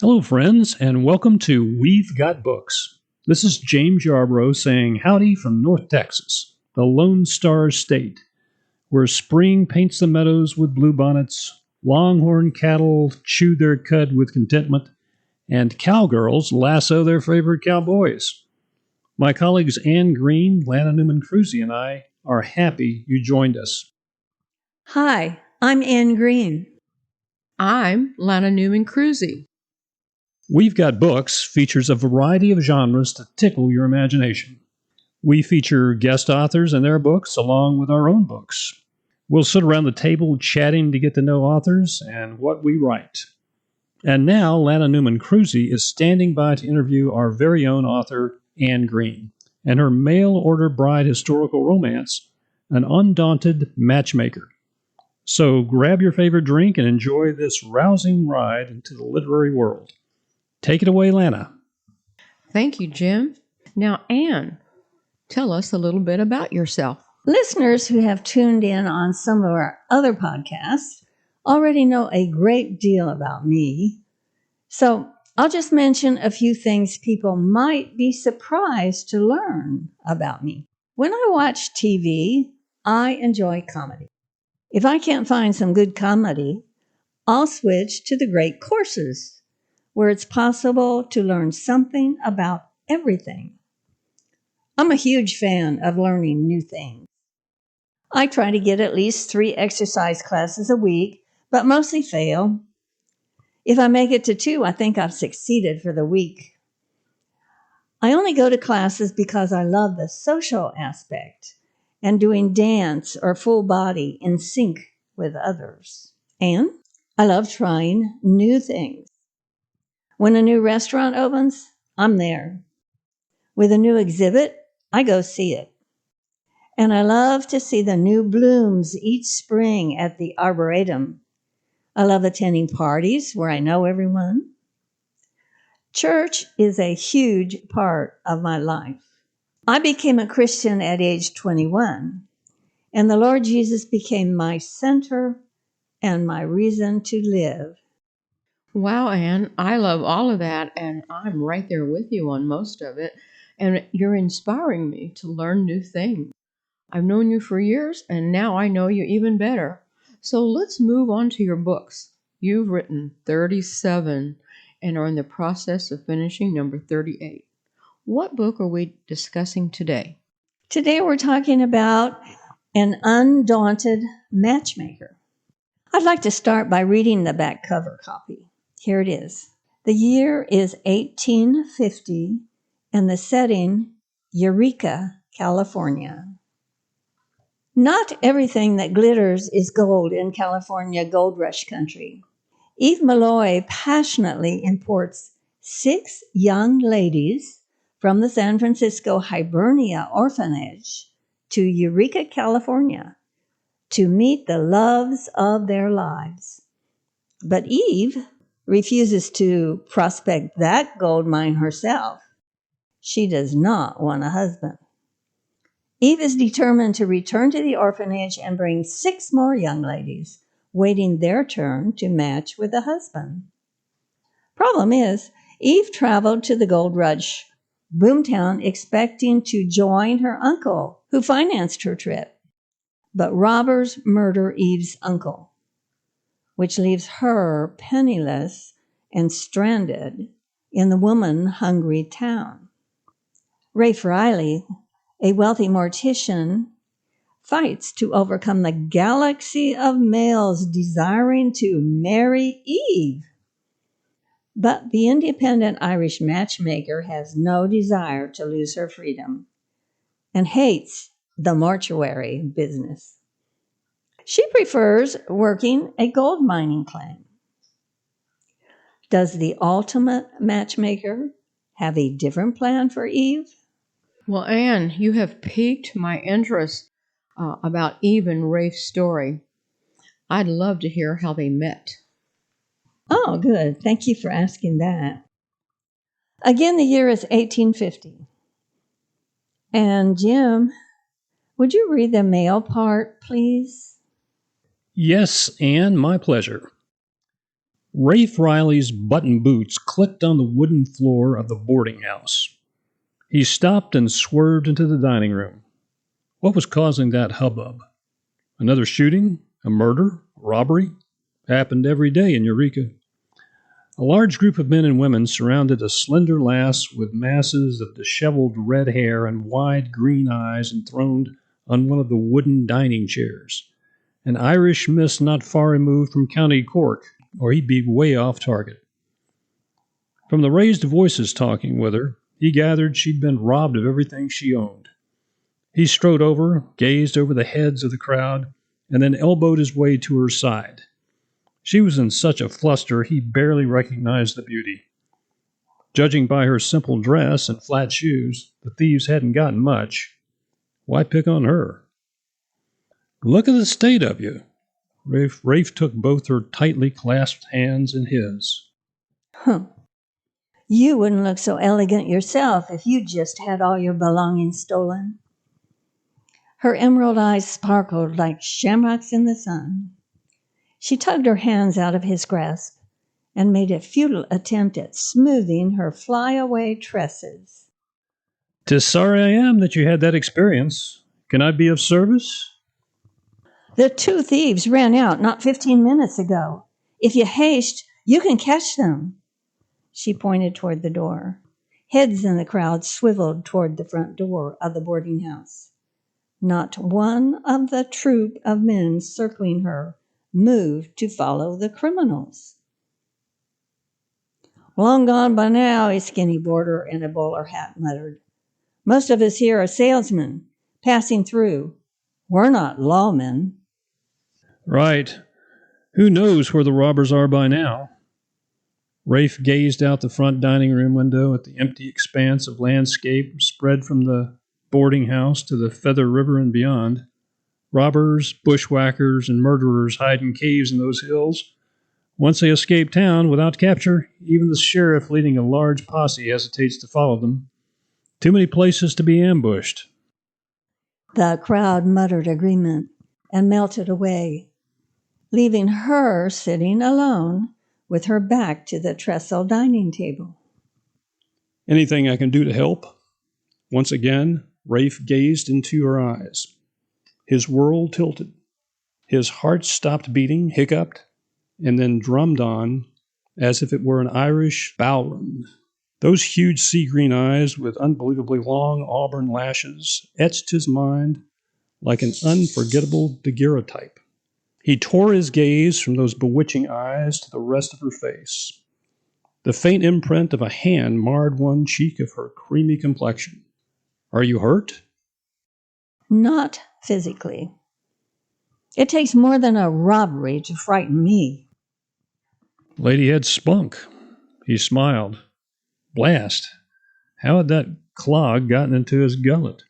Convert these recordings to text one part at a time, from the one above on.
Hello, friends, and welcome to We've Got Books. This is James Yarbrough saying howdy from North Texas, the Lone Star State, where spring paints the meadows with bluebonnets, longhorn cattle chew their cud with contentment, and cowgirls lasso their favorite cowboys. My colleagues Anne Greene, Lana Newman-Cruzy, and I are happy you joined us. Hi, I'm Anne Greene. I'm Lana Newman-Cruzy. We've Got Books features a variety of genres to tickle your imagination. We feature guest authors and their books along with our own books. We'll sit around the table chatting to get to know authors and what we write. And now Lana Newman-Cruzy is standing by to interview our very own author, Anne Greene, and her mail-order bride historical romance, An Undaunted Matchmaker. So grab your favorite drink and enjoy this rousing ride into the literary world. Take it away, Lana. Thank you, Jim. Now, Anne, tell us a little bit about yourself. Listeners who have tuned in on some of our other podcasts already know a great deal about me. So I'll just mention a few things people might be surprised to learn about me. When I watch TV, I enjoy comedy. If I can't find some good comedy, I'll switch to the great courses, where it's possible to learn something about everything. I'm a huge fan of learning new things. I try to get at least 3 exercise classes a week, but mostly fail. If I make it to 2, I think I've succeeded for the week. I only go to classes because I love the social aspect and doing dance or full body in sync with others. And I love trying new things. When a new restaurant opens, I'm there. With a new exhibit, I go see it. And I love to see the new blooms each spring at the Arboretum. I love attending parties where I know everyone. Church is a huge part of my life. I became a Christian at age 21, and the Lord Jesus became my center and my reason to live. Wow, Anne, I love all of that, and I'm right there with you on most of it. And you're inspiring me to learn new things. I've known you for years, and now I know you even better. So let's move on to your books. You've written 37 and are in the process of finishing number 38. What book are we discussing today? Today we're talking about An Undaunted Matchmaker. I'd like to start by reading the back cover copy. Here it is. The year is 1850, and the setting, Eureka, California. Not everything that glitters is gold in California gold rush country. Eve Malloy passionately imports 6 young ladies from the San Francisco Hibernia Orphanage to Eureka, California, to meet the loves of their lives. But Eve refuses to prospect that gold mine herself. She does not want a husband. Eve is determined to return to the orphanage and bring 6 more young ladies, waiting their turn to match with a husband. Problem is, Eve traveled to the gold rush boomtown expecting to join her uncle, who financed her trip. But robbers murder Eve's uncle, which leaves her penniless and stranded in the woman-hungry town. Rafe Riley, a wealthy mortician, fights to overcome the galaxy of males desiring to marry Eve. But the independent Irish matchmaker has no desire to lose her freedom and hates the mortuary business. She prefers working a gold mining claim. Does the ultimate matchmaker have a different plan for Eve? Well, Anne, you have piqued my interest about Eve and Rafe's story. I'd love to hear how they met. Oh, good. Thank you for asking that. Again, the year is 1850. And Jim, would you read the male part, please? Yes, Anne, my pleasure. Rafe Riley's button boots clicked on the wooden floor of the boarding house. He stopped and swerved into the dining room. What was causing that hubbub? Another shooting? A murder? A robbery? Happened every day in Eureka. A large group of men and women surrounded a slender lass with masses of disheveled red hair and wide green eyes enthroned on one of the wooden dining chairs. An Irish miss not far removed from County Cork, or he'd be way off target. From the raised voices talking with her, he gathered she'd been robbed of everything she owned. He strode over, gazed over the heads of the crowd, and then elbowed his way to her side. She was in such a fluster he barely recognized the beauty. Judging by her simple dress and flat shoes, the thieves hadn't gotten much. Why pick on her? Look at the state of you. Rafe took both her tightly clasped hands in his. Huh. You wouldn't look so elegant yourself if you just had all your belongings stolen. Her emerald eyes sparkled like shamrocks in the sun. She tugged her hands out of his grasp and made a futile attempt at smoothing her flyaway tresses. 'Tis sorry I am that you had that experience. Can I be of service? The two thieves ran out not 15 minutes ago. If you haste, you can catch them. She pointed toward the door. Heads in the crowd swiveled toward the front door of the boarding house. Not one of the troop of men circling her moved to follow the criminals. Long gone by now, a skinny boarder in a bowler hat muttered. Most of us here are salesmen, passing through. We're not lawmen. Right. Who knows where the robbers are by now? Rafe gazed out the front dining room window at the empty expanse of landscape spread from the boarding house to the Feather River and beyond. Robbers, bushwhackers, and murderers hide in caves in those hills. Once they escape town without capture, even the sheriff leading a large posse hesitates to follow them. Too many places to be ambushed. The crowd muttered agreement and melted away, leaving her sitting alone with her back to the trestle dining table. Anything I can do to help? Once again, Rafe gazed into her eyes. His world tilted. His heart stopped beating, hiccuped, and then drummed on as if it were an Irish ballroom. Those huge sea-green eyes with unbelievably long auburn lashes etched his mind like an unforgettable daguerreotype. He tore his gaze from those bewitching eyes to the rest of her face. The faint imprint of a hand marred one cheek of her creamy complexion. Are you hurt? Not physically. It takes more than a robbery to frighten me. Lady had spunk. He smiled. Blast! How had that clog gotten into his gullet?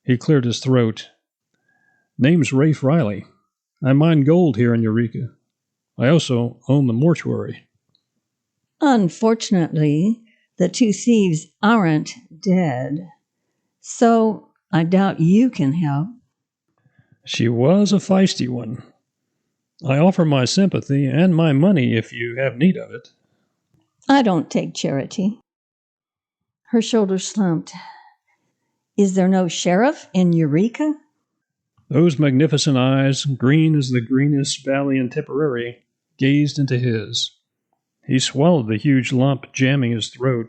He cleared his throat. Name's Rafe Riley. I mine gold here in Eureka. I also own the mortuary. Unfortunately, the two thieves aren't dead, so I doubt you can help. She was a feisty one. I offer my sympathy and my money if you have need of it. I don't take charity. Her shoulders slumped. Is there no sheriff in Eureka? Those magnificent eyes, green as the greenest valley in Tipperary, gazed into his. He swallowed the huge lump jamming his throat.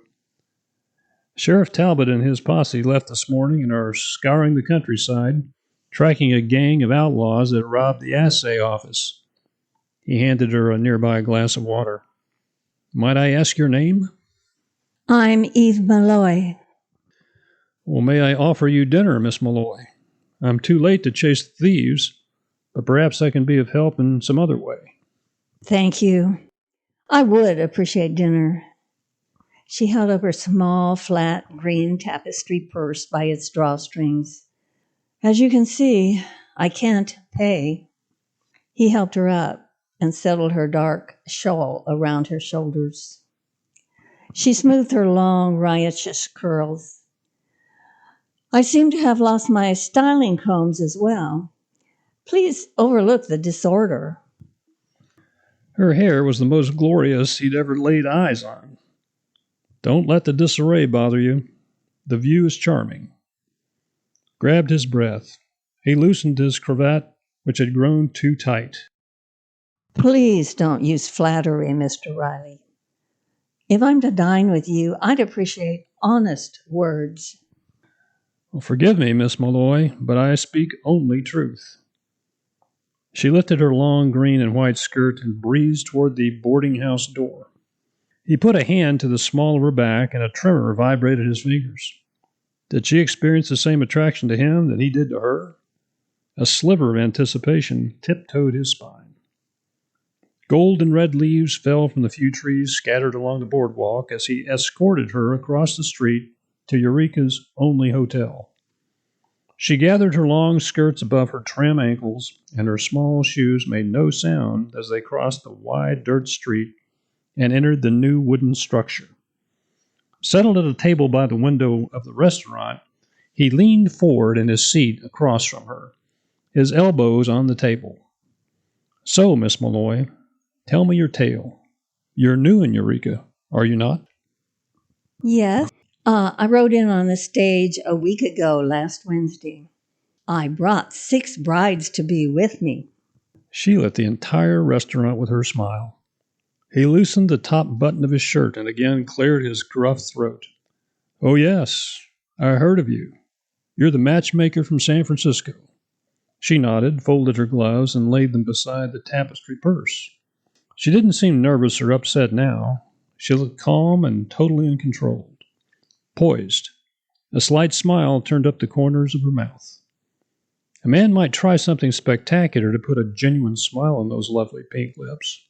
Sheriff Talbot and his posse left this morning and are scouring the countryside, tracking a gang of outlaws that robbed the assay office. He handed her a nearby glass of water. Might I ask your name? I'm Eve Malloy. Well, may I offer you dinner, Miss Malloy? I'm too late to chase the thieves, but perhaps I can be of help in some other way. Thank you. I would appreciate dinner. She held up her small, flat, green tapestry purse by its drawstrings. As you can see, I can't pay. He helped her up and settled her dark shawl around her shoulders. She smoothed her long, riotous curls. I seem to have lost my styling combs as well. Please overlook the disorder. Her hair was the most glorious he'd ever laid eyes on. Don't let the disarray bother you. The view is charming. Grabbed his breath. He loosened his cravat, which had grown too tight. Please don't use flattery, Mr. Riley. If I'm to dine with you, I'd appreciate honest words. Well, forgive me, Miss Malloy, but I speak only truth. She lifted her long green and white skirt and breezed toward the boarding house door. He put a hand to the small of her back, and a tremor vibrated his fingers. Did she experience the same attraction to him that he did to her? A sliver of anticipation tiptoed his spine. Gold and red leaves fell from the few trees scattered along the boardwalk as he escorted her across the street to Eureka's only hotel. She gathered her long skirts above her trim ankles, and her small shoes made no sound as they crossed the wide dirt street and entered the new wooden structure. Settled at a table by the window of the restaurant, he leaned forward in his seat across from her, his elbows on the table. So, Miss Malloy, tell me your tale. You're new in Eureka, are you not? Yes, I rode in on the stage a week ago last Wednesday. I brought 6 brides to be with me. She lit the entire restaurant with her smile. He loosened the top button of his shirt and again cleared his gruff throat. Oh, yes, I heard of you. You're the matchmaker from San Francisco. She nodded, folded her gloves, and laid them beside the tapestry purse. She didn't seem nervous or upset now. She looked calm and totally in control. Poised. A slight smile turned up the corners of her mouth. A man might try something spectacular to put a genuine smile on those lovely pink lips.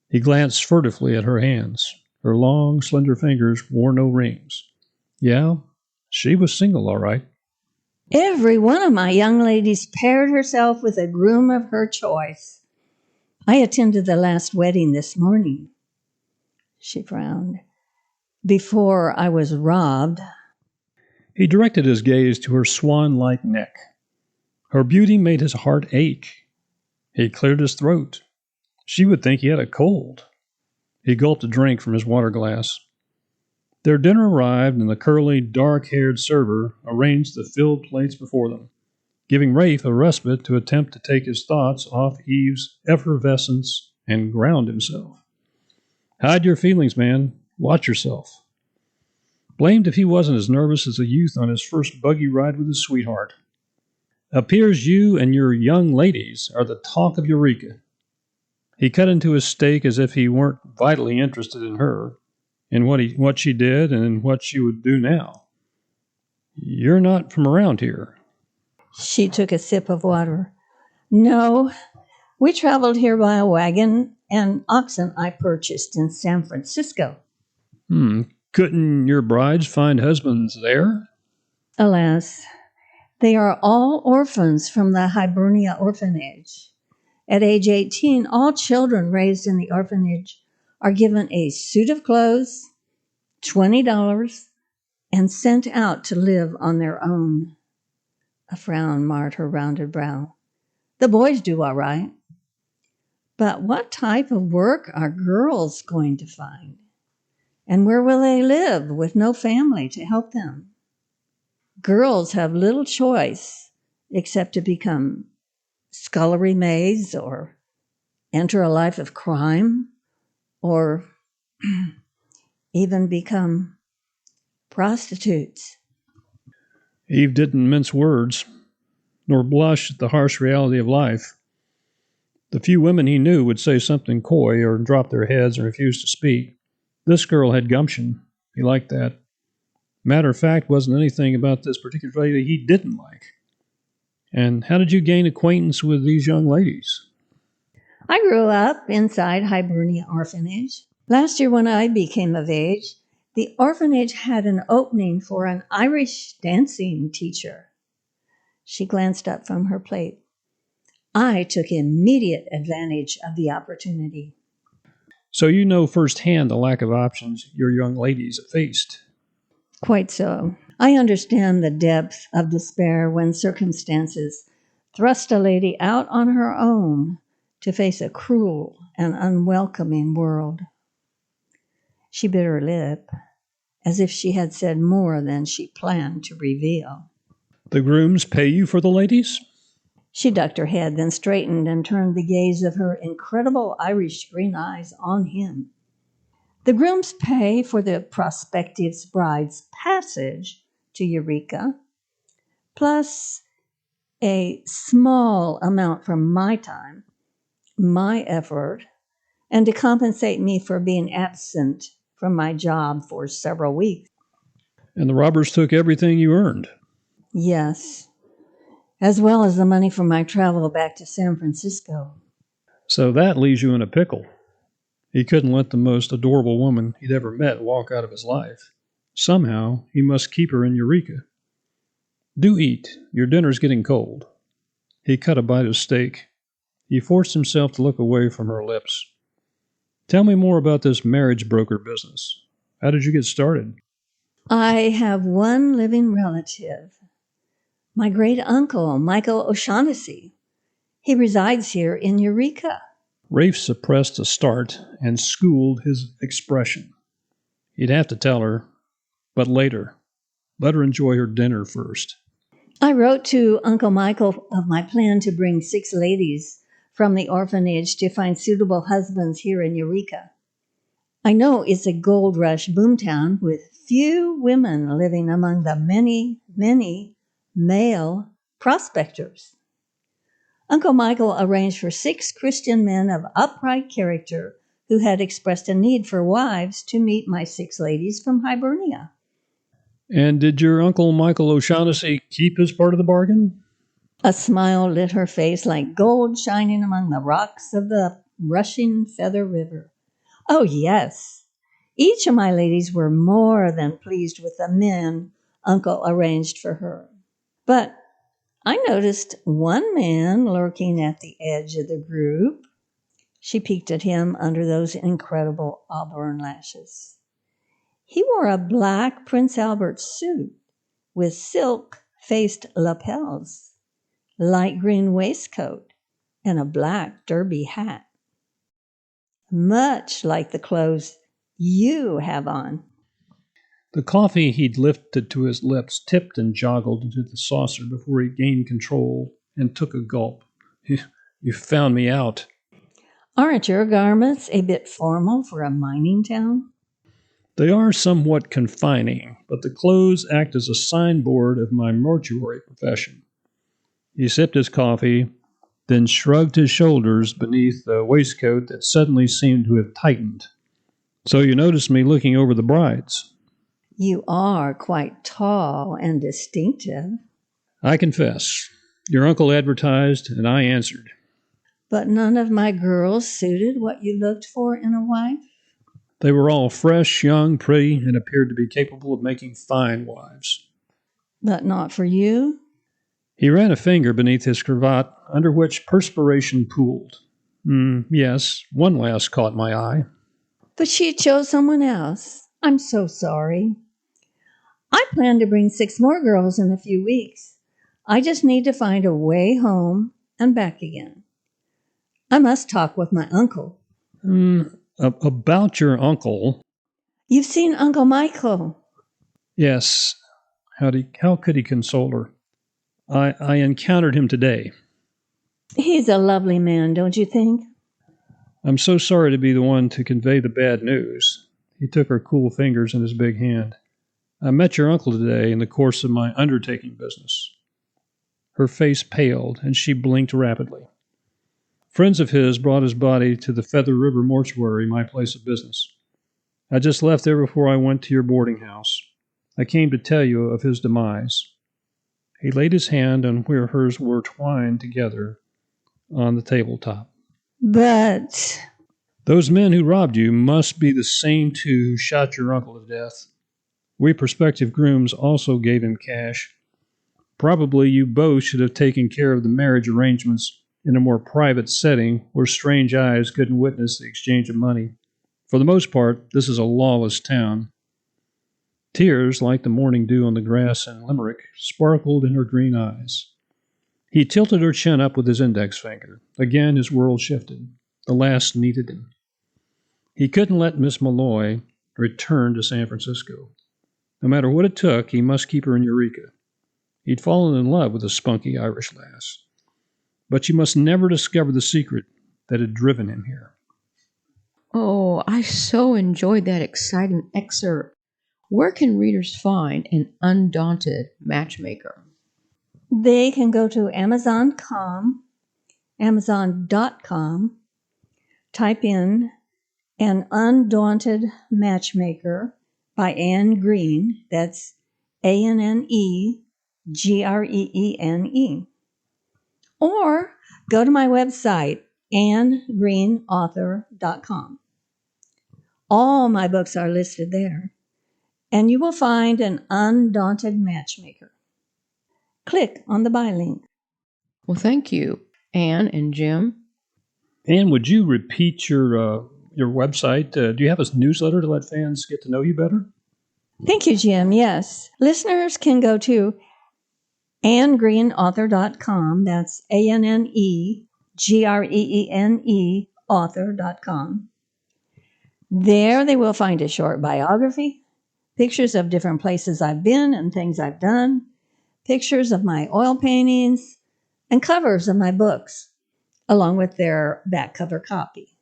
He glanced furtively at her hands. Her long, slender fingers wore no rings. Yeah, she was single, all right. Every one of my young ladies paired herself with a groom of her choice. I attended the last wedding this morning. She frowned. Before I was robbed. He directed his gaze to her swan-like neck. Her beauty made his heart ache. He cleared his throat. She would think he had a cold. He gulped a drink from his water glass. Their dinner arrived, and the curly, dark-haired server arranged the filled plates before them, giving Rafe a respite to attempt to take his thoughts off Eve's effervescence and ground himself. Hide your feelings, man. Watch yourself. Blamed if he wasn't as nervous as a youth on his first buggy ride with his sweetheart. Appears you and your young ladies are the talk of Eureka. He cut into his steak as if he weren't vitally interested in her, in what she did, and in what she would do now. You're not from around here. She took a sip of water. No, we traveled here by a wagon and oxen I purchased in San Francisco. Couldn't your brides find husbands there? Alas, they are all orphans from the Hibernia orphanage. At age 18, all children raised in the orphanage are given a suit of clothes, $20, and sent out to live on their own. A frown marred her rounded brow. The boys do all right. But what type of work are girls going to find? And where will they live with no family to help them? Girls have little choice except to become scullery maids or enter a life of crime or even become prostitutes. Eve didn't mince words, nor blush at the harsh reality of life. The few women he knew would say something coy or drop their heads and refuse to speak. This girl had gumption. He liked that. Matter of fact, wasn't anything about this particular lady he didn't like. And how did you gain acquaintance with these young ladies? I grew up inside Hibernia Orphanage. Last year when I became of age, the orphanage had an opening for an Irish dancing teacher. She glanced up from her plate. I took immediate advantage of the opportunity. So you know firsthand the lack of options your young ladies have faced. Quite so. I understand the depth of despair when circumstances thrust a lady out on her own to face a cruel and unwelcoming world. She bit her lip, as if she had said more than she planned to reveal. The grooms pay you for the ladies? She ducked her head, then straightened and turned the gaze of her incredible Irish green eyes on him. The grooms pay for the prospective bride's passage to Eureka, plus a small amount from my time, my effort, and to compensate me for being absent from my job for several weeks. And the robbers took everything you earned? Yes, as well as the money for my travel back to San Francisco. So that leaves you in a pickle. He couldn't let the most adorable woman he'd ever met walk out of his life. Somehow, he must keep her in Eureka. Do eat. Your dinner's getting cold. He cut a bite of steak. He forced himself to look away from her lips. Tell me more about this marriage broker business. How did you get started? I have one living relative, my great uncle, Michael O'Shaughnessy. He resides here in Eureka. Rafe suppressed a start and schooled his expression. He'd have to tell her, but later. Let her enjoy her dinner first. I wrote to Uncle Michael of my plan to bring 6 ladies from the orphanage to find suitable husbands here in Eureka. I know it's a gold rush boomtown with few women living among the many, many male prospectors. Uncle Michael arranged for 6 Christian men of upright character who had expressed a need for wives to meet my 6 ladies from Hibernia. And did your Uncle Michael O'Shaughnessy keep his part of the bargain? A smile lit her face like gold shining among the rocks of the rushing Feather River. Oh, yes. Each of my ladies were more than pleased with the men Uncle arranged for her. But I noticed one man lurking at the edge of the group. She peeked at him under those incredible auburn lashes. He wore a black Prince Albert suit with silk-faced lapels, light green waistcoat, and a black derby hat. Much like the clothes you have on. The coffee he'd lifted to his lips tipped and joggled into the saucer before he gained control and took a gulp. You found me out. Aren't your garments a bit formal for a mining town? They are somewhat confining, but the clothes act as a signboard of my mortuary profession. He sipped his coffee, then shrugged his shoulders beneath the waistcoat that suddenly seemed to have tightened. So you noticed me looking over the brides. You are quite tall and distinctive. I confess. Your uncle advertised, and I answered. But none of my girls suited what you looked for in a wife? They were all fresh, young, pretty, and appeared to be capable of making fine wives. But not for you? He ran a finger beneath his cravat, under which perspiration pooled. Yes, one lass caught my eye. But she chose someone else. I'm so sorry. I plan to bring 6 more girls in a few weeks. I just need to find a way home and back again. I must talk with my uncle. About your uncle? You've seen Uncle Michael. Yes. How could he console her? I encountered him today. He's a lovely man, don't you think? I'm so sorry to be the one to convey the bad news. He took her cool fingers in his big hand. I met your uncle today in the course of my undertaking business. Her face paled, and she blinked rapidly. Friends of his brought his body to the Feather River mortuary, my place of business. I just left there before I went to your boarding house. I came to tell you of his demise. He laid his hand on where hers were twined together on the tabletop. But those men who robbed you must be the same 2 who shot your uncle to death. We prospective grooms also gave him cash. Probably you both should have taken care of the marriage arrangements in a more private setting where strange eyes couldn't witness the exchange of money. For the most part, this is a lawless town. Tears, like the morning dew on the grass in Limerick, sparkled in her green eyes. He tilted her chin up with his index finger. Again, his world shifted. The last needed him. He couldn't let Miss Malloy return to San Francisco. No matter what it took, he must keep her in Eureka. He'd fallen in love with the spunky Irish lass. But she must never discover the secret that had driven him here. Oh, I so enjoyed that exciting excerpt. Where can readers find An Undaunted Matchmaker? They can go to Amazon.com, type in An Undaunted Matchmaker by Anne Greene. That's ANNEGREENE. Or go to my website, AnneGreeneAuthor.com. All my books are listed there, and you will find An Undaunted Matchmaker. Click on the buy link. Well, thank you, Anne and Jim. Anne, would you repeat your website? Do you have a newsletter to let fans get to know you better? Thank you, Jim. Yes. Listeners can go to AnneGreeneAuthor.com. That's ANNEGREENE author.com. There they will find a short biography, pictures of different places I've been and things I've done, pictures of my oil paintings, and covers of my books, along with their back cover copy,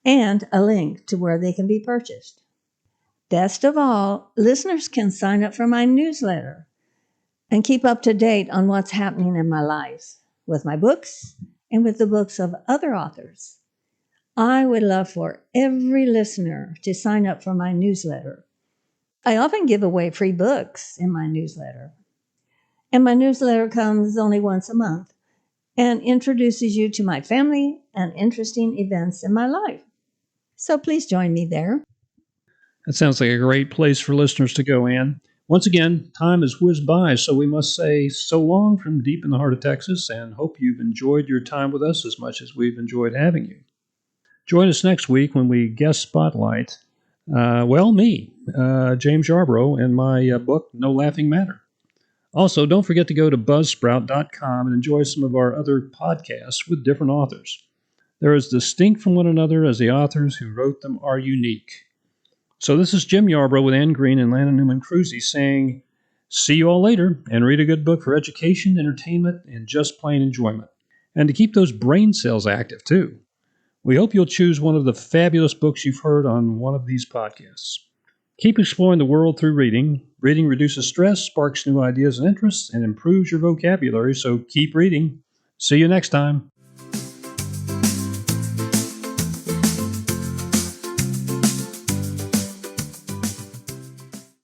and a link to where they can be purchased. Best of all, listeners can sign up for my newsletter and keep up to date on what's happening in my life with my books and with the books of other authors. I would love for every listener to sign up for my newsletter. I often give away free books in my newsletter. And my newsletter comes only once a month and introduces you to my family and interesting events in my life. So please join me there. That sounds like a great place for listeners to go, Anne. Once again, time has whizzed by, so we must say so long from deep in the heart of Texas, and hope you've enjoyed your time with us as much as we've enjoyed having you. Join us next week when we guest spotlight, me, James Yarbrough, and my book, No Laughing Matter. Also, don't forget to go to buzzsprout.com and enjoy some of our other podcasts with different authors. They're as distinct from one another as the authors who wrote them are unique. So this is Jim Yarbrough with Anne Greene and Lana Newman-Cruzy saying, see you all later, and read a good book for education, entertainment, and just plain enjoyment. And to keep those brain cells active, too. We hope you'll choose one of the fabulous books you've heard on one of these podcasts. Keep exploring the world through reading. Reading reduces stress, sparks new ideas and interests, and improves your vocabulary, so keep reading. See you next time.